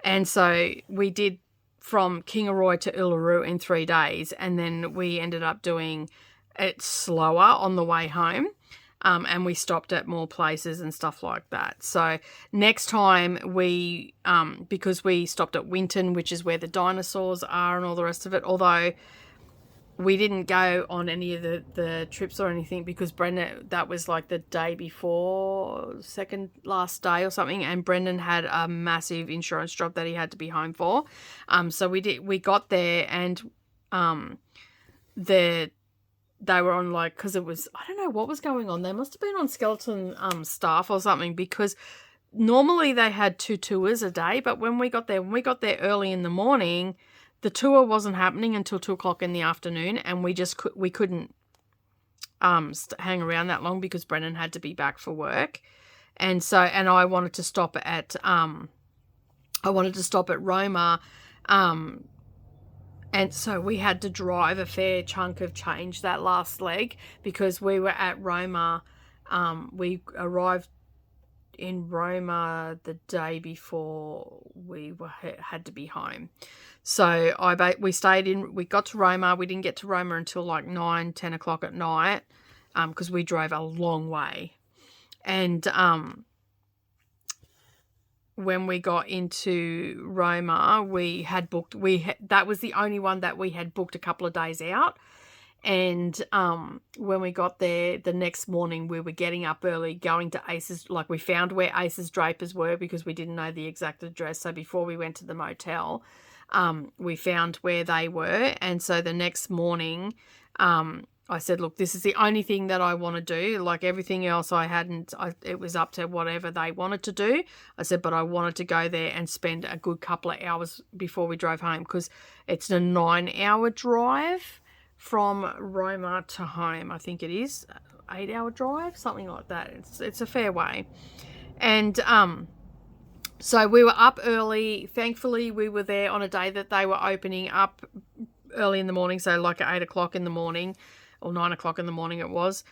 And so we did from Kingaroy to Uluru in 3 days, and then we ended up doing it slower on the way home. And we stopped at more places and stuff like that. So next time because we stopped at Winton, which is where the dinosaurs are and all the rest of it, although we didn't go on any of the trips or anything, because Brendan, that was like the day before, second last day or something, and Brendan had a massive insurance job that he had to be home for. So we got there, and they were on, like, because it was, I don't know what was going on. They must have been on skeleton staff or something, because normally they had 2 tours a day, but when we got there early in the morning, the tour wasn't happening until 2 o'clock in the afternoon, and we couldn't hang around that long because Brendan had to be back for work, and I wanted to stop at Roma, and so we had to drive a fair chunk of change that last leg, because we were at Roma. We arrived in Roma the day before we had to be home. So we got to Roma. We didn't get to Roma until like 9, 10 o'clock at night, because we drove a long way. And when we got into Roma, we had booked, that was the only one that we had booked a couple of days out. And when we got there the next morning, we were getting up early, going to Ace's. Like, we found where Ace's Drapers were because we didn't know the exact address. So before we went to the motel, we found where they were. And so the next morning, I said, look, this is the only thing that I want to do. Like, everything else it was up to whatever they wanted to do. I said, but I wanted to go there and spend a good couple of hours before we drove home, because it's a 9-hour drive from Roma to home. I think it is 8-hour drive, something like that. It's a fair way. And so we were up early. Thankfully, we were there on a day that they were opening up early in the morning, so like at 8 o'clock in the morning, or 9 o'clock in the morning it was.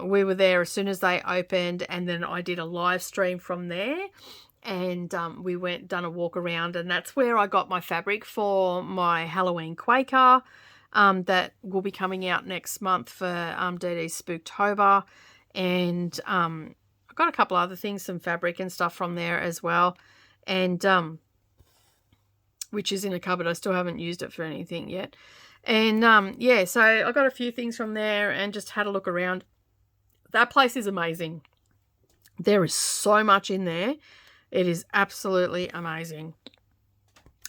We were there as soon as they opened, and then I did a live stream from there. And we done a walk around, and that's where I got my fabric for my Halloween Quaker. That will be coming out next month for DDs Spooktober. And I got a couple other things, some fabric and stuff from there as well. And which is in a cupboard. I still haven't used it for anything yet. And yeah, so I got a few things from there and just had a look around. That place is amazing. There is so much in there. It is absolutely amazing.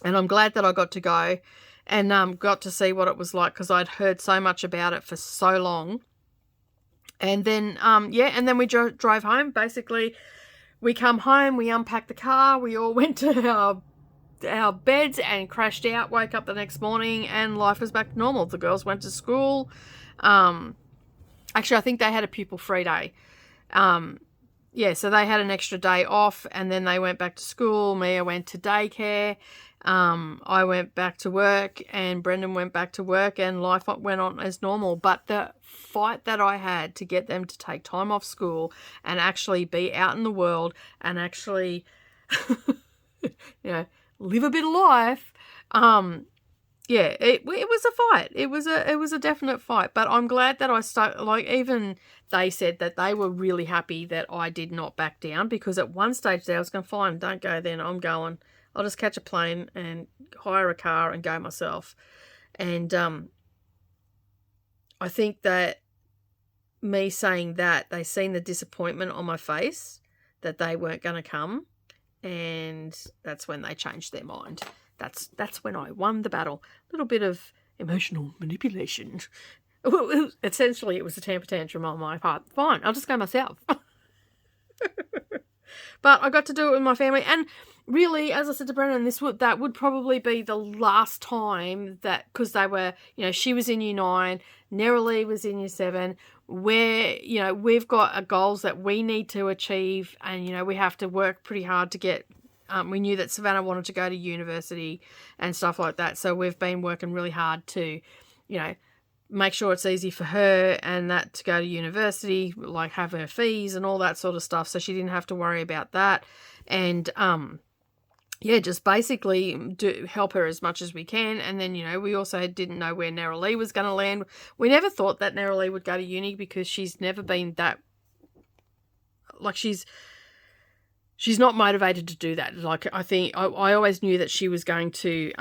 And I'm glad that I got to go and got to see what it was like, because I'd heard so much about it for so long. And then, yeah, and then we drove home. Basically, we come home, we unpacked the car, we all went to our beds and crashed out, woke up the next morning, and life was back to normal. The girls went to school. Actually, I think they had a pupil-free day. Yeah, so they had an extra day off, and then they went back to school. Mia went to daycare. I went back to work, and Brendan went back to work, and life went on as normal. But the fight that I had to get them to take time off school and actually be out in the world and actually, live a bit of life. Yeah, it was a fight. It was a definite fight. But I'm glad that I stuck. Like, even they said that they were really happy that I did not back down, because at one stage there I was going, fine, don't go then, I'm going. I'll just catch a plane and hire a car and go myself. And I think that me saying that, they seen the disappointment on my face that they weren't going to come, and that's when they changed their mind. That's when I won the battle. A little bit of emotional manipulation. Essentially, it was a temper tantrum on my part. Fine, I'll just go myself. But I got to do it with my family, and really, as I said to Brennan, that would probably be the last time that, because they were, she was in Year 9, Nerily was in Year 7, where, we've got goals that we need to achieve, and, we have to work pretty hard to get, we knew that Savannah wanted to go to university and stuff like that, so we've been working really hard to, make sure it's easy for her and that to go to university, like have her fees and all that sort of stuff, so she didn't have to worry about that. And yeah, just basically help her as much as we can. And then, we also didn't know where Nerily was going to land. We never thought that Nerily would go to uni, because she's never been that, like, she's not motivated to do that. Like, I think I always knew that she was going to,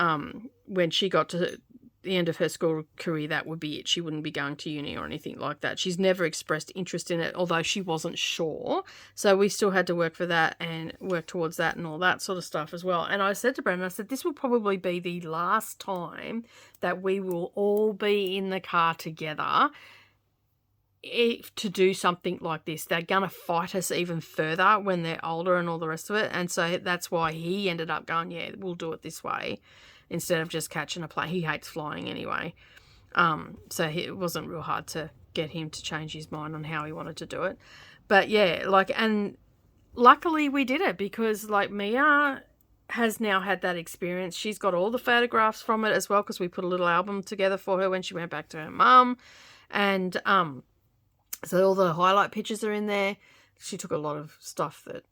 when she got to the end of her school career, that would be it. She wouldn't be going to uni or anything like that. She's never expressed interest in it, although she wasn't sure. So we still had to work for that and work towards that and all that sort of stuff as well. And I said to Brendan, I said, this will probably be the last time that we will all be in the car together to do something like this. They're going to fight us even further when they're older and all the rest of it. And so that's why he ended up going, yeah, we'll do it this way, instead of just catching a plane. He hates flying anyway. So it wasn't real hard to get him to change his mind on how he wanted to do it. But yeah, and luckily we did it, because Mia has now had that experience. She's got all the photographs from it as well, because we put a little album together for her when she went back to her mum. And so all the highlight pictures are in there. She took a lot of stuff that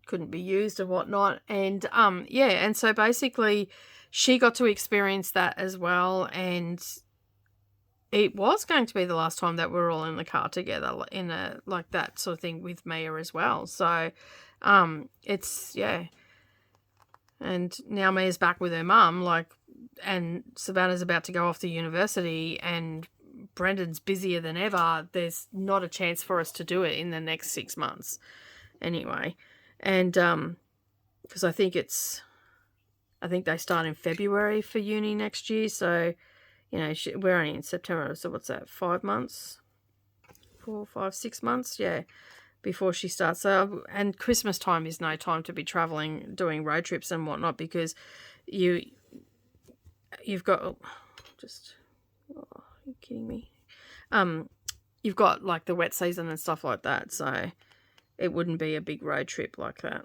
couldn't be used and whatnot. And yeah, and so basically she got to experience that as well, and it was going to be the last time that we're all in the car together in that sort of thing with Mia as well. So it's, yeah, And now Mia's back with her mum, like, and Savannah's about to go off to university, and Brendan's busier than ever. There's not a chance for us to do it in the next 6 months anyway. And because I think they start in February for uni next year, so we're only in September, so what's that, 5 months, 4, 5, 6 months, yeah, before she starts. So, and Christmas time is no time to be traveling, doing road trips and whatnot, because you've got are you kidding me? You've got like the wet season and stuff like that, so it wouldn't be a big road trip like that.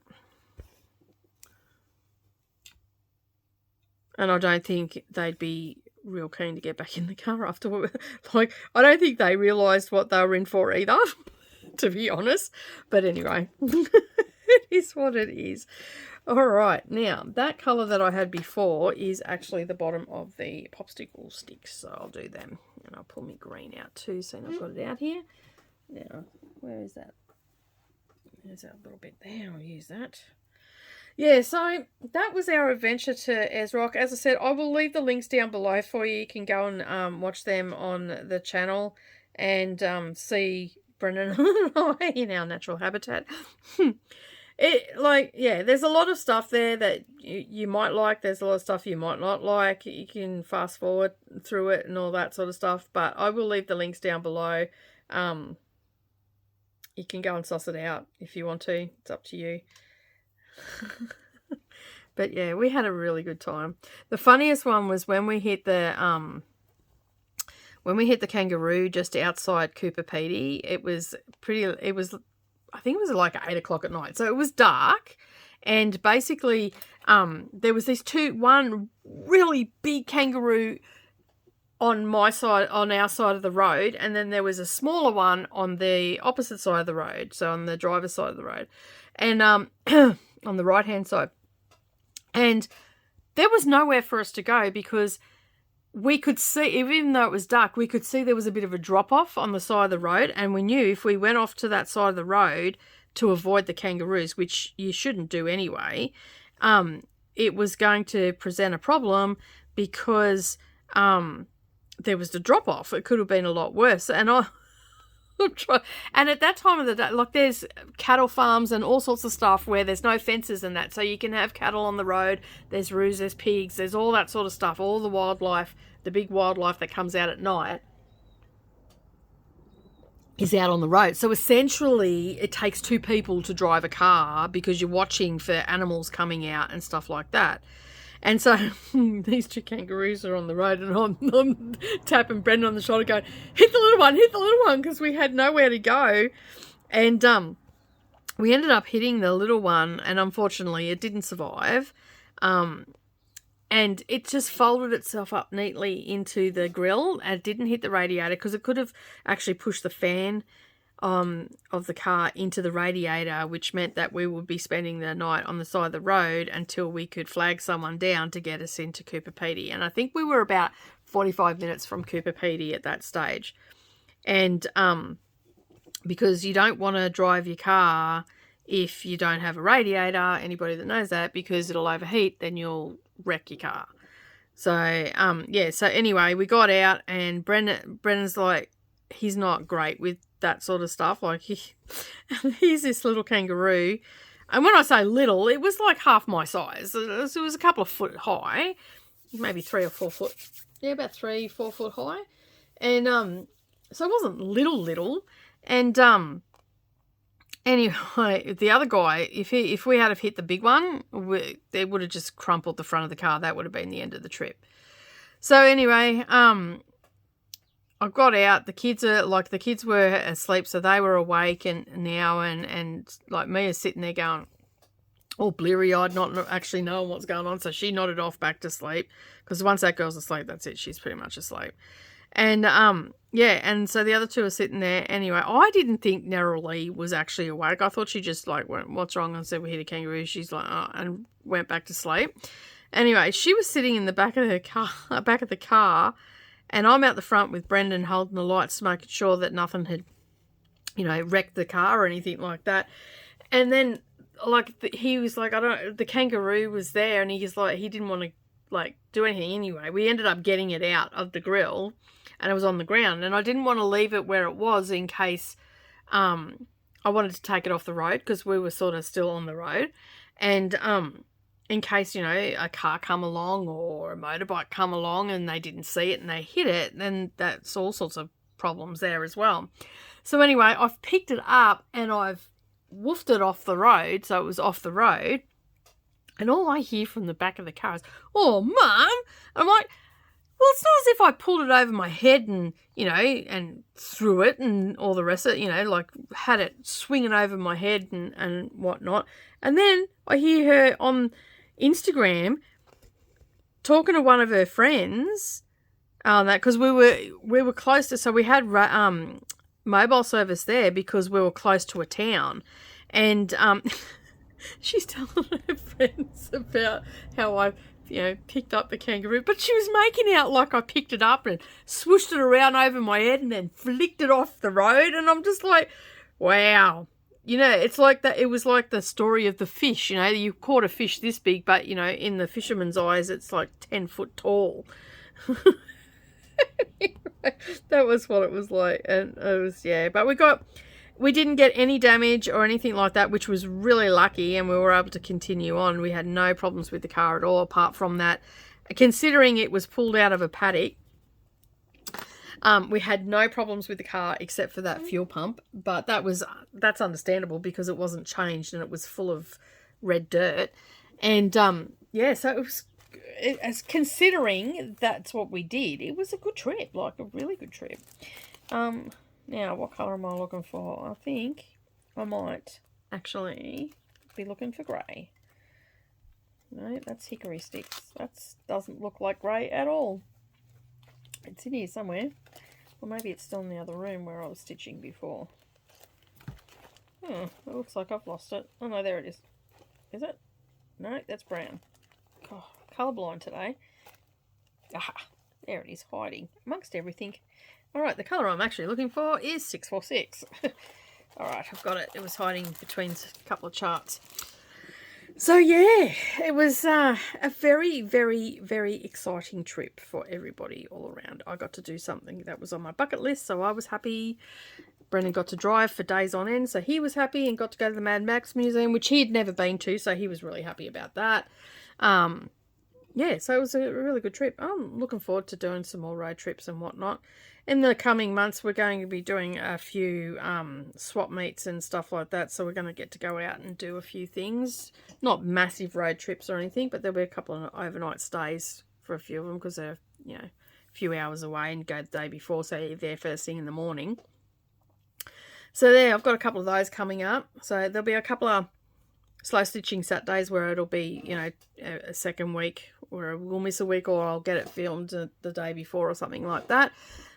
And I don't think they'd be real keen to get back in the car after, like, I don't think they realised what they were in for either, to be honest. But anyway, it is what it is. All right, now that colour that I had before is actually the bottom of the popsicle sticks, so I'll do them. And I'll pull my green out too, so I've got it out here. Now, where is that? There's that little bit there, I'll use that. Yeah, so that was our adventure to Esrock. As I said, I will leave the links down below for you. You can go and watch them on the channel and see Brendan and I in our natural habitat. There's a lot of stuff there that you might like. There's a lot of stuff you might not like. You can fast forward through it and all that sort of stuff. But I will leave the links down below. You can go and suss it out if you want to. It's up to you. But yeah, we had a really good time. The funniest one was when we hit the kangaroo just outside Cooper Pedy. I think it was like 8 o'clock at night, so it was dark, and basically there was one really big kangaroo on our side of the road, and then there was a smaller one on the opposite side of the road, so on the driver's side of the road, and on the right hand side. And there was nowhere for us to go because we could see, even though it was dark, we could see there was a bit of a drop off on the side of the road, and we knew if we went off to that side of the road to avoid the kangaroos, which you shouldn't do anyway, it was going to present a problem because there was the drop off. It could have been a lot worse. And and at that time of the day, like, there's cattle farms and all sorts of stuff where there's no fences and that, so you can have cattle on the road. There's roos, there's pigs, there's all that sort of stuff, all the wildlife, the big wildlife that comes out at night is out on the road. So essentially it takes 2 people to drive a car because you're watching for animals coming out and stuff like that. And so these 2 kangaroos are on the road, and I'm tapping Brendan on the shoulder going, hit the little one, because we had nowhere to go. And we ended up hitting the little one, and unfortunately it didn't survive. And it just folded itself up neatly into the grill and didn't hit the radiator, because it could have actually pushed the fan of the car into the radiator, which meant that we would be spending the night on the side of the road until we could flag someone down to get us into Cooper Pedy. And I think we were about 45 minutes from Cooper Pedy at that stage. And because you don't want to drive your car if you don't have a radiator, anybody that knows that, because it'll overheat, then you'll wreck your car. So so anyway, we got out, and Brennan's like, he's not great with that sort of stuff. Like, he's this little kangaroo, and when I say little, it was like half my size. It was a couple of foot high, maybe 3 or 4 foot, about 3-4 foot high, and so it wasn't little. And anyway, the other guy, if we had have hit the big one, they would have just crumpled the front of the car. That would have been the end of the trip. So anyway, I got out. The kids were asleep, so they were awake and like Mia's sitting there going all bleary-eyed, not actually knowing what's going on. So she nodded off back to sleep, because once that girl's asleep, that's it. She's pretty much asleep. And and so the other 2 are sitting there. Anyway, I didn't think Narrowly was actually awake. I thought she just like went, "What's wrong?" and said, "We hit a kangaroo." She's like, "Oh," and went back to sleep. Anyway, she was sitting in the back of the car. And I'm out the front with Brendan holding the lights, making sure that nothing had, wrecked the car or anything like that. And then he was like, the kangaroo was there, and he didn't want to like do anything anyway. We ended up getting it out of the grill, and it was on the ground, and I didn't want to leave it where it was in case I wanted to take it off the road, because we were sort of still on the road, and in case, you know, a car come along or a motorbike come along and they didn't see it and they hit it, then that's all sorts of problems there as well. So anyway, I've picked it up and I've woofed it off the road, so it was off the road, and all I hear from the back of the car is, "Oh, Mum!" I'm like, well, it's not as if I pulled it over my head and, you know, and threw it and all the rest of it, you know, like had it swinging over my head and whatnot. And then I hear her on Instagram talking to one of her friends, that because we were close to, so we had mobile service there because we were close to a town, and she's telling her friends about how I, you know, picked up the kangaroo, but she was making out like I picked it up and swooshed it around over my head and then flicked it off the road, and I'm just like, wow. You know, it's like that. It was like the story of the fish. You know, you caught a fish this big, but, you know, in the fisherman's eyes, it's like 10 foot tall. That was what it was like. And it was, yeah. But we didn't get any damage or anything like that, which was really lucky. And we were able to continue on. We had no problems with the car at all, apart from that. Considering it was pulled out of a paddock, we had no problems with the car except for that fuel pump, but that's understandable because it wasn't changed and it was full of red dirt. And yeah, so it was, as considering that's what we did, it was a good trip, like a really good trip. Now, what colour am I looking for? I think I might actually be looking for grey. No, that's hickory sticks. That doesn't look like grey at all. It's in here somewhere. Or maybe it's still in the other room where I was stitching before. It looks like I've lost it. Oh no, there it is. Is it? No, that's brown. Oh, colourblind today. Aha, there it is, hiding amongst everything. Alright, the colour I'm actually looking for is 646. Alright, I've got it. It was hiding between a couple of charts. So yeah, it was a very, very, very exciting trip for everybody all around. I got to do something that was on my bucket list, so I was happy. Brendan got to drive for days on end, so he was happy, and got to go to the Mad Max Museum, which he had never been to, so he was really happy about that. Yeah, so it was a really good trip. I'm looking forward to doing some more road trips and whatnot. In the coming months, we're going to be doing a few swap meets and stuff like that. So we're going to get to go out and do a few things. Not massive road trips or anything, but there'll be a couple of overnight stays for a few of them because they're, you know, a few hours away, and go the day before, so you're there first thing in the morning. So there, I've got a couple of those coming up. So there'll be a couple of slow stitching Saturdays where it'll be, you know, a second week, or we'll miss a week, or I'll get it filmed the day before or something like that.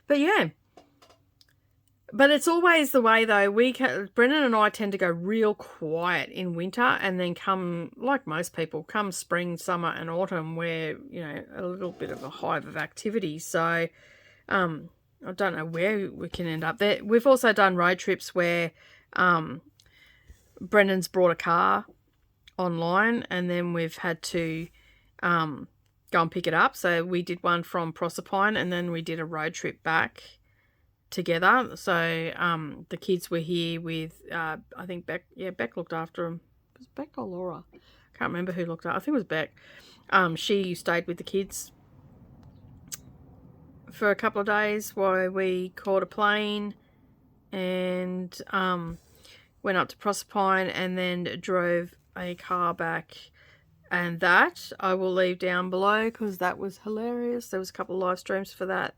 But yeah, but it's always the way though. Brendan and I tend to go real quiet in winter, and then come, like most people, come spring, summer and autumn, where, you know, a little bit of a hive of activity. So I don't know where we can end up there. We've also done road trips where Brendan's brought a car online, and then we've had to go and pick it up. So we did one from Proserpine, and then we did a road trip back together. So the kids were here with I think Beck. Yeah, Beck looked after them. Was it Beck or Laura? Can't remember who looked after. I think it was Beck. She stayed with the kids for a couple of days while we caught a plane and went up to Proserpine, and then drove a car back. And that I will leave down below because that was hilarious. There was a couple of live streams for that.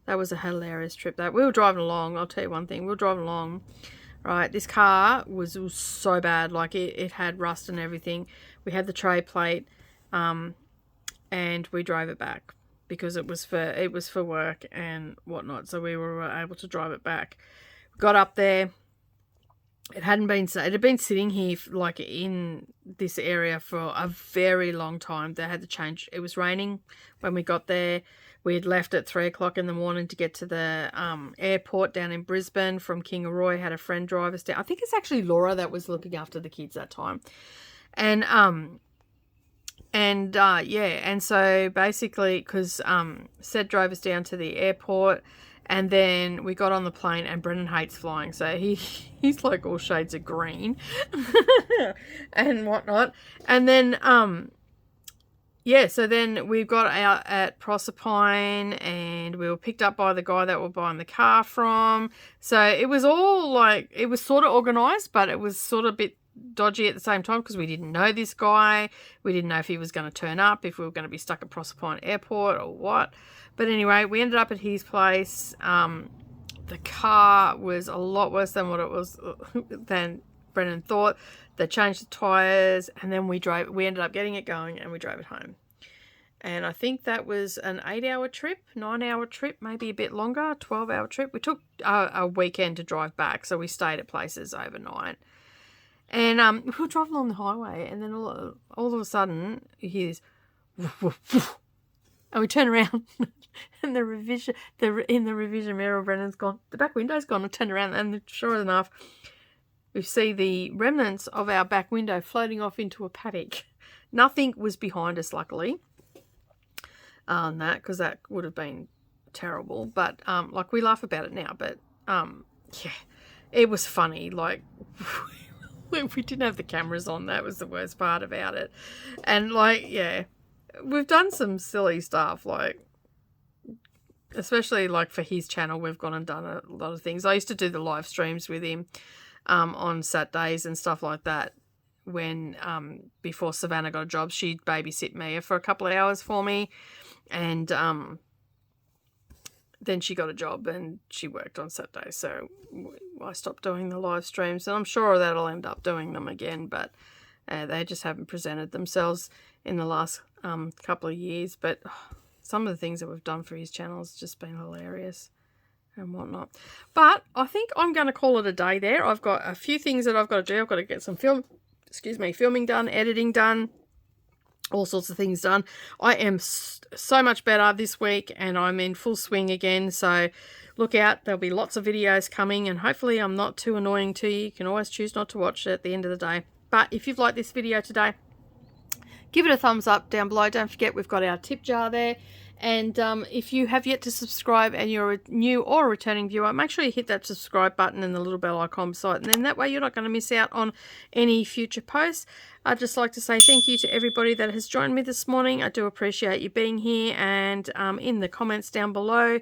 That was a hilarious trip. That we were driving along. I'll tell you one thing. We were driving along. Right, this car was so bad. Like it had rust and everything. We had the tray plate, and we drove it back because it was for work and whatnot. So we were able to drive it back. Got up there. It had been sitting here like in this area for a very long time. They had to change. It was raining when we got there. We had left at 3 o'clock in the morning to get to the airport down in Brisbane from Kingaroy. Had a friend drive us down. I think it's actually Laura that was looking after the kids that time. And so basically, because Seth drove us down to the airport, and then we got on the plane, and Brennan hates flying, so he's like all shades of green and whatnot. And then so then we got out at Proserpine, and we were picked up by the guy that we're buying the car from. So it was all like, it was sort of organised, but it was sort of a bit dodgy at the same time because we didn't know this guy. We didn't know if he was going to turn up, if we were going to be stuck at Proserpine Airport or what. But anyway, we ended up at his place. The car was a lot worse than what it was than Brennan thought. They changed the tyres, and then we ended up getting it going, and we drove it home. And I think that was an 8-hour trip, 9-hour trip, maybe a bit longer, 12-hour trip. We took a weekend to drive back, so we stayed at places overnight. And we were driving along the highway, and then all of a sudden, you hear this, woof, woof, woof, and we turn around, and in the revision mirror, Brennan's gone, the back window's gone. I turned around, and sure enough, we see the remnants of our back window floating off into a paddock. Nothing was behind us, luckily, because that would have been terrible. But like, we laugh about it now, but yeah, it was funny. Like, we didn't have the cameras on. That was the worst part about it. And like, yeah, we've done some silly stuff, like, especially like for his channel, we've gone and done a lot of things. I used to do the live streams with him on Saturdays and stuff like that. When before Savannah got a job, she'd babysit Mia for a couple of hours for me, and then she got a job and she worked on Saturdays, so I stopped doing the live streams, and I'm sure that I'll end up doing them again, but they just haven't presented themselves in the last couple of years. But some of the things that we've done for his channel has just been hilarious and whatnot. But I think I'm going to call it a day there. I've got a few things that I've got to do. I've got to get some filming done, editing done, all sorts of things done. I am so much better this week, and I'm in full swing again, so look out. There'll be lots of videos coming, and hopefully I'm not too annoying to you. You can always choose not to watch it at the end of the day. But if you've liked this video today, give it a thumbs up down below. Don't forget, we've got our tip jar there. And if you have yet to subscribe and you're a new or a returning viewer, make sure you hit that subscribe button and the little bell icon beside it. And then that way you're not going to miss out on any future posts. I'd just like to say thank you to everybody that has joined me this morning. I do appreciate you being here. And in the comments down below,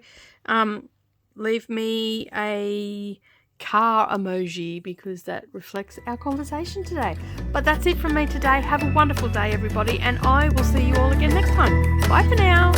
leave me a car emoji, because that reflects our conversation today. But that's it from me today. Have a wonderful day, everybody, and I will see you all again next time. Bye for now.